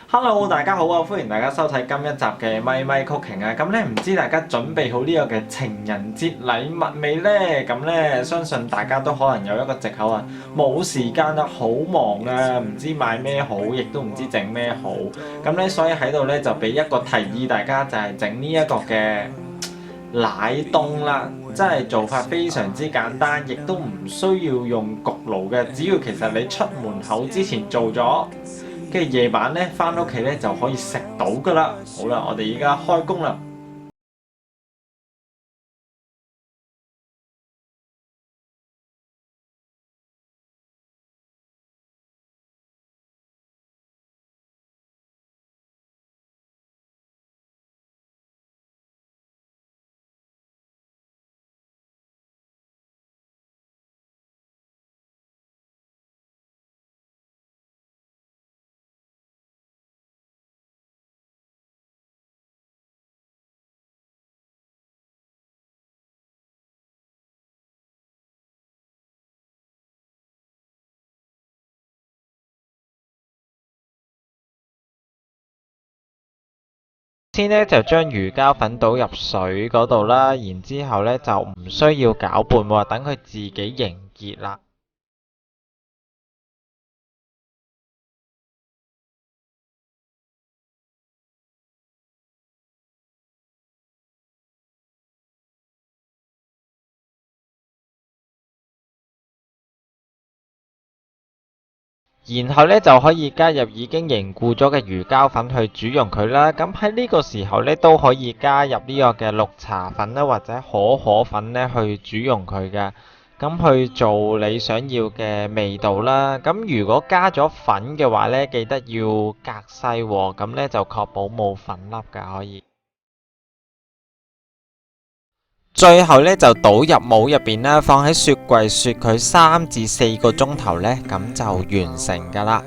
Hello，大家好啊！歡迎大家收睇今一集嘅咪咪 Cooking 啊！咁咧唔知大家準備好呢個嘅情人節禮物未呢？咁咧相信大家都可能有一個藉口啊，冇時間啊，好忙啊，唔知買咩好，亦都唔知整咩好。咁咧所以喺度咧就俾一個提議大家，就係整呢一個嘅奶凍啦，真係做法非常之簡單，亦都唔需要用焗爐嘅，只要其實你出門口之前做咗。跟住夜晚咧，翻屋企咧就可以食到噶啦。好啦，我哋而家開工啦。先咧就將魚膠粉倒入水嗰度啦，然之後咧就唔需要攪拌喎，等佢自己凝結啦。然後咧就可以加入已經凝固咗嘅魚膠粉去煮溶佢啦。咁喺呢個時候咧都可以加入呢個嘅綠茶粉啦，或者可可粉咧去煮溶佢嘅，咁去做你想要嘅味道啦。咁如果加咗粉嘅話咧，記得要隔細喎，咁咧就確保冇粉粒㗎可以。最後咧就倒入模入邊啦，放喺雪櫃雪佢3至4個鐘頭咧，咁就完成㗎啦。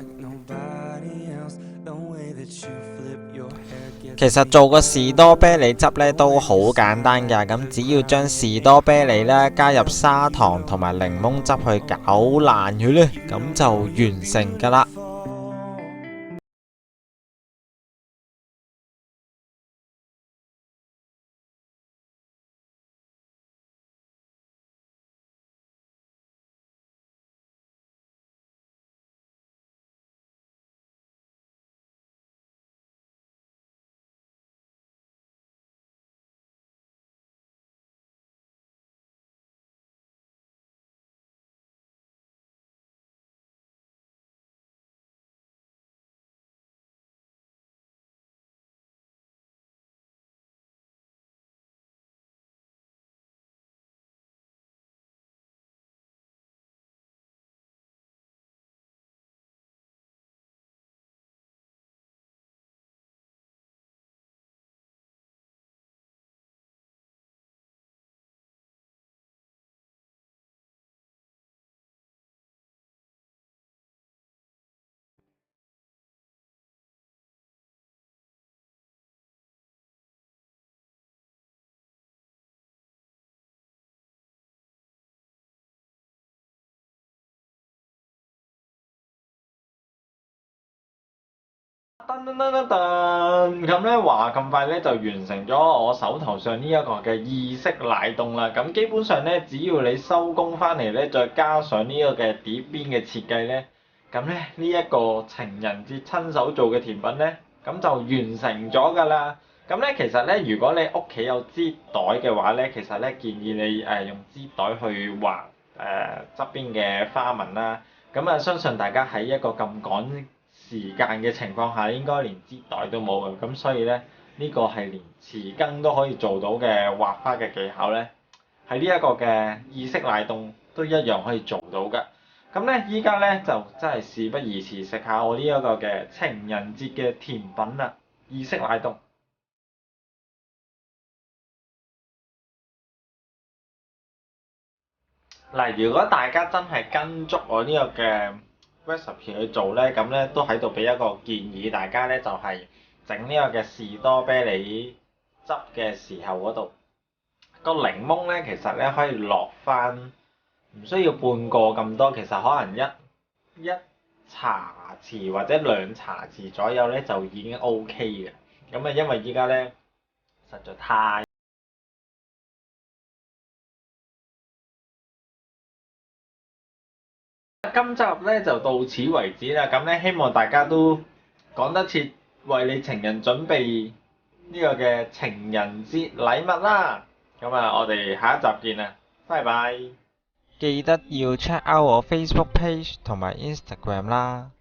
其實做個士多啤梨汁咧都好簡單㗎，咁只要將士多啤梨咧加入砂糖同埋檸檬汁去攪爛佢咧，咁就完成㗎啦。噔噔噔噔噔，咁咧話咁快咧就完成咗我手頭上呢一個嘅意式奶凍啦。咁基本上咧，只要你收工翻嚟咧，再加上呢個嘅碟邊嘅設計咧，咁咧呢一個情人節親手做嘅甜品咧，咁就完成咗㗎啦。咁咧其實咧，如果你屋企有支袋嘅話咧，其實咧建議你用支袋去畫側邊嘅花紋啦。咁啊，相信大家喺一個咁趕時間嘅情況下，應該連支袋都冇嘅，咁所以咧呢個係連匙羹都可以做到嘅畫花嘅技巧咧，喺呢一個嘅意式奶凍都一樣可以做到嘅。咁咧依家咧就真係事不宜遲，食下我呢一個嘅情人節嘅甜品啦，意式奶凍。嗱，如果大家真係跟足我呢個嘅 recipe 去做咧，咁咧都喺度俾一個建議大家咧，就係整呢個嘅士多啤梨汁嘅時候嗰度，個檸檬咧其實咧可以落翻，唔需要半個咁多，其實可能一茶匙或者2茶匙左右咧就已經 OK 嘅。咁啊，因為依家咧實在太〜今集咧就到此為止啦，咁咧希望大家都講得切，為你情人準備呢個嘅情人節禮物啦。咁啊，我哋下一集見啦，拜拜。記得要 check out 我 Facebook page 同埋 Instagram 啦。